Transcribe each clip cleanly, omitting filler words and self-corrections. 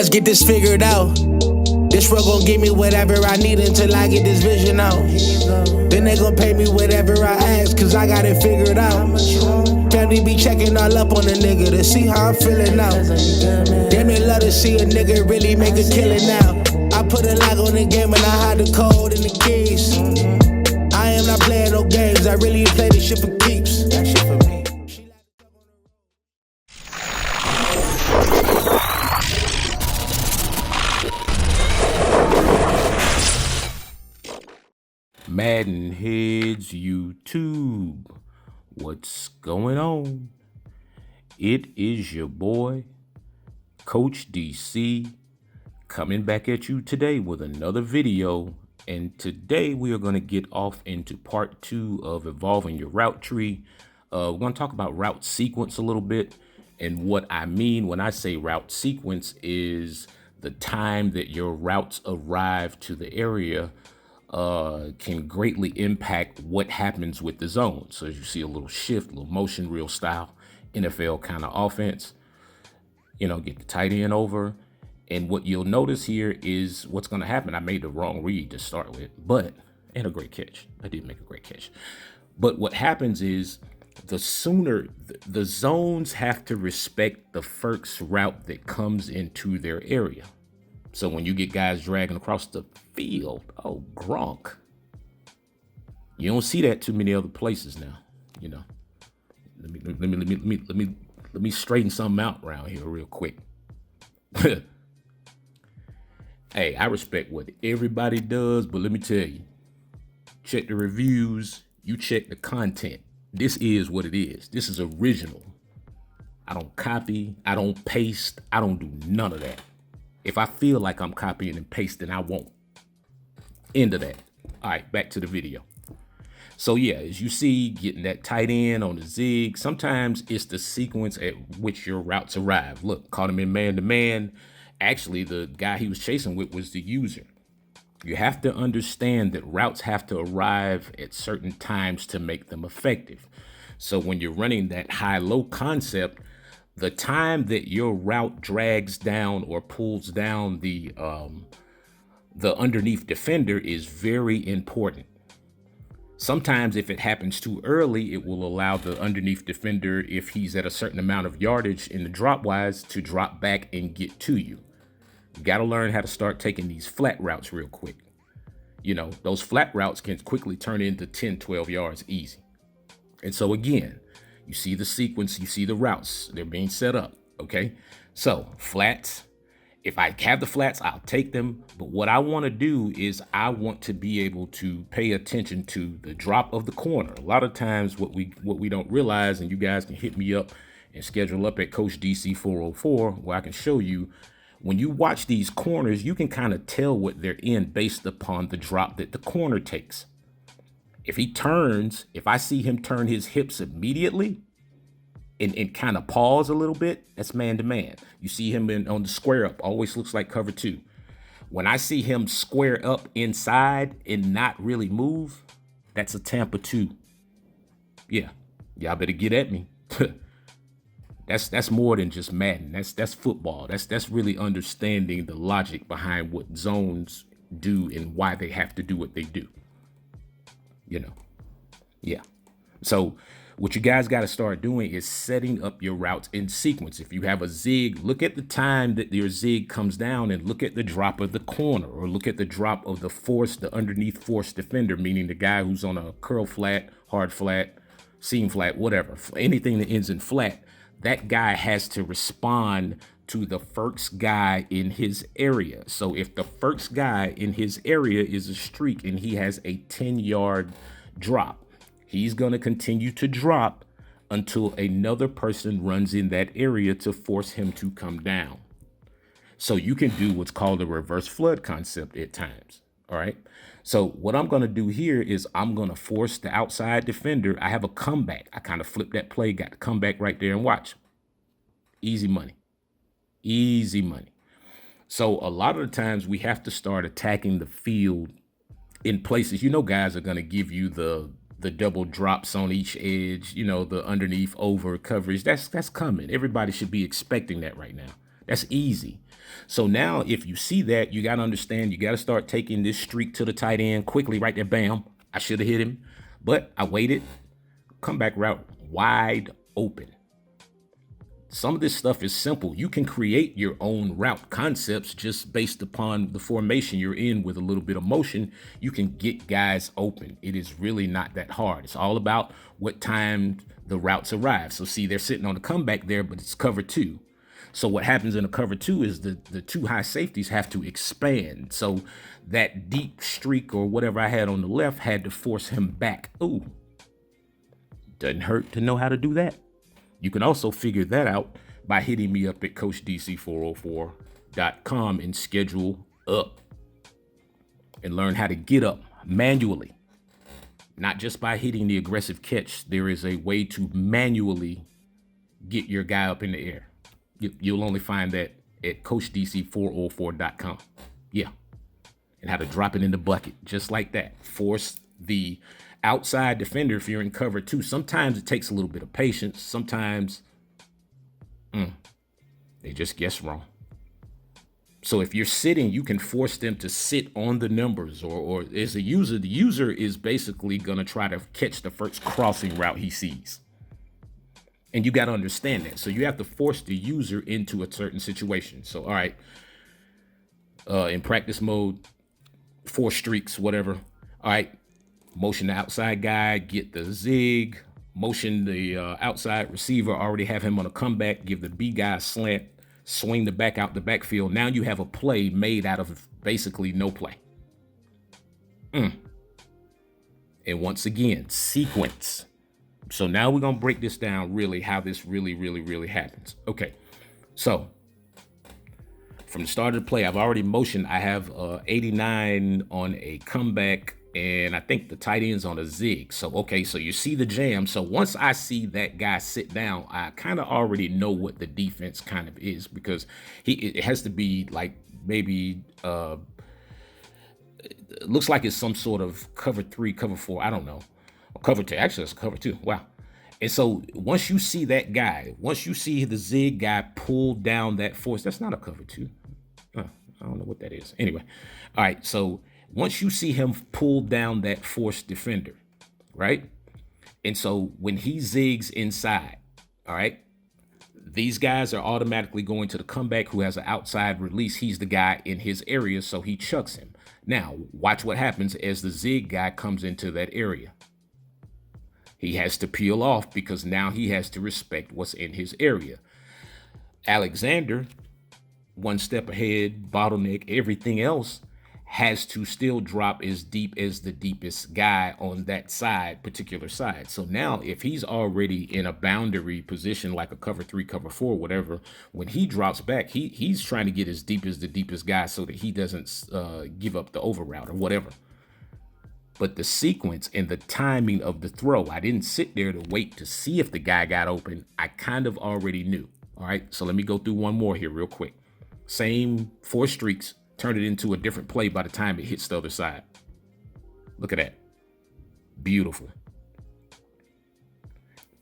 let's get this figured out. This road gon' give me whatever I need until I get this vision out. Then they gon' pay me whatever I ask, cause I got it figured out. Family be checking all up on a nigga to see how I'm feeling now. Damn, they love to see a nigga really make a killing now. I put a lock on the game and I hide the code and the keys. I am not playing no games, I really play this shit for keeps. That shit for me. MaddenHeadz YouTube, what's going on? It is your boy, Coach DC, coming back at you today with another video. And today we are going to get off into part 2 of evolving your route tree. We're going to talk about route sequence a little bit. And what I mean when I say route sequence is the time that your routes arrive to the area can greatly impact what happens with the zone. So as you see a little shift, a little motion, real style, NFL kind of offense, get the tight end over. And what you'll notice here is what's going to happen. I made the wrong read to start with, and a great catch. I did make a great catch. But what happens is the sooner the zones have to respect the first route that comes into their area. So when you get guys dragging across the field, oh, Gronk. You don't see that too many other places now, Let me straighten something out around here real quick. Hey, I respect what everybody does, but let me tell you, check the reviews, you check the content. This is what it is. This is original. I don't copy, I don't paste, I don't do none of that. If I feel like I'm copying and pasting, I won't. End of that. All right, back to the video. So yeah, as you see, getting that tight end on the zig, sometimes it's the sequence at which your routes arrive. Look, caught him in man-to-man. Actually, the guy he was chasing with was the user. You have to understand that routes have to arrive at certain times to make them effective. So when you're running that high-low concept, the time that your route drags down or pulls down the underneath defender is very important. Sometimes if it happens too early, it will allow the underneath defender, if he's at a certain amount of yardage in the drop wise, to drop back and get to you. You got to learn how to start taking these flat routes real quick. Those flat routes can quickly turn into 10, 12 yards easy. And so again, you see the sequence, you see the routes, they're being set up, okay? So flats, if I have the flats, I'll take them. But what I want to do is I want to be able to pay attention to the drop of the corner. A lot of times what we don't realize, and you guys can hit me up and schedule up at Coach DC 404, where I can show you, when you watch these corners, you can kind of tell what they're in based upon the drop that the corner takes. If he turns, if I see him turn his hips immediately and kind of pause a little bit, that's man-to-man. You see him on the square up, always looks like cover 2. When I see him square up inside and not really move, that's a Tampa 2. Yeah, y'all better get at me. That's more than just Madden. That's football. That's really understanding the logic behind what zones do and why they have to do what they do. Yeah. So what you guys got to start doing is setting up your routes in sequence. If you have a zig, look at the time that your zig comes down and look at the drop of the corner, or look at the drop of the underneath force defender, meaning the guy who's on a curl flat, hard flat, seam flat, whatever, anything that ends in flat. That guy has to respond to the first guy in his area. So if the first guy in his area is a streak and he has a 10-yard drop, he's going to continue to drop until another person runs in that area to force him to come down. So you can do what's called a reverse flood concept at times. All right. So what I'm going to do here is I'm going to force the outside defender. I have a comeback. I kind of flipped that play, got the comeback right there, and watch. Easy money. Easy money. So a lot of the times we have to start attacking the field in places, guys are going to give you the double drops on each edge, the underneath over coverage. That's coming. Everybody should be expecting that right now. That's easy. So now if you see that, you got to understand, you got to start taking this streak to the tight end quickly right there. Bam. I should have hit him, but I waited. Comeback route wide open. Some of this stuff is simple. You can create your own route concepts just based upon the formation you're in with a little bit of motion. You can get guys open. It is really not that hard. It's all about what time the routes arrive. So see, they're sitting on the comeback there, but it's cover two. So what happens in a cover two is the two high safeties have to expand. So that deep streak or whatever I had on the left had to force him back. Ooh, doesn't hurt to know how to do that. You can also figure that out by hitting me up at coachdc404.com and schedule up and learn how to get up manually, not just by hitting the aggressive catch. There is a way to manually get your guy up in the air. You'll only find that at coachdc404.com. Yeah. And how to drop it in the bucket just like that. Force the outside defender if you're in cover two. Sometimes it takes a little bit of patience. Sometimes they just guess wrong. So if you're sitting, you can force them to sit on the numbers, or as a user, the user is basically going to try to catch the first crossing route he sees. And you got to understand that. So you have to force the user into a certain situation. So, all right, in practice mode, 4 streaks, whatever. All right, motion the outside guy, get the zig, motion the outside receiver, already have him on a comeback, give the B guy a slant, swing the back out the backfield. Now you have a play made out of basically no play. And once again, sequence. So now we're going to break this down really, how this really happens. Okay, so from the start of the play, I've already motioned. I have 89 on a comeback, and I think the tight end's on a zig. So, okay, so you see the jam. So once I see that guy sit down, I kind of already know what the defense kind of is, because it has to be like maybe it looks like it's some sort of cover 3, cover 4. I don't know. Or cover 2. Actually, it's cover 2. Wow. And so once you see that guy, once you see the zig guy pull down that force, that's not a cover 2. I don't know what that is. Anyway. All right. So once you see him pull down that force defender, right? And so when he zigs inside, all right, these guys are automatically going to the comeback who has an outside release. He's the guy in his area, so he chucks him. Now, watch what happens as the zig guy comes into that area. He has to peel off because now he has to respect what's in his area. Alexander, one step ahead, bottleneck, everything else, has to still drop as deep as the deepest guy on that side, particular side. So now if he's already in a boundary position like a cover 3, cover 4, whatever, when he drops back, he's trying to get as deep as the deepest guy so that he doesn't give up the over route or whatever. But the sequence and the timing of the throw, I didn't sit there to wait to see if the guy got open. I kind of already knew. All right, so let me go through one more here real quick. Same 4 streaks. Turn it into a different play by the time it hits the other side. Look at that. Beautiful.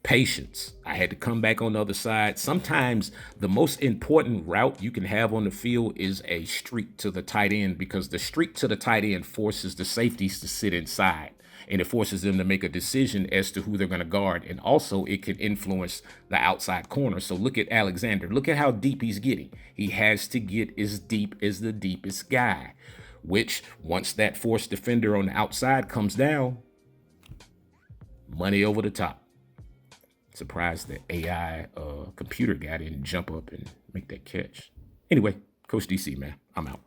Patience. I had to come back on the other side. Sometimes the most important route you can have on the field is a streak to the tight end, because the streak to the tight end forces the safeties to sit inside, and it forces them to make a decision as to who they're going to guard. And also it can influence the outside corner. So look at Alexander. Look at how deep he's getting. He has to get as deep as the deepest guy, which once that force defender on the outside comes down, money over the top. Surprised the AI computer guy didn't jump up and make that catch. Anyway, Coach DC, man, I'm out.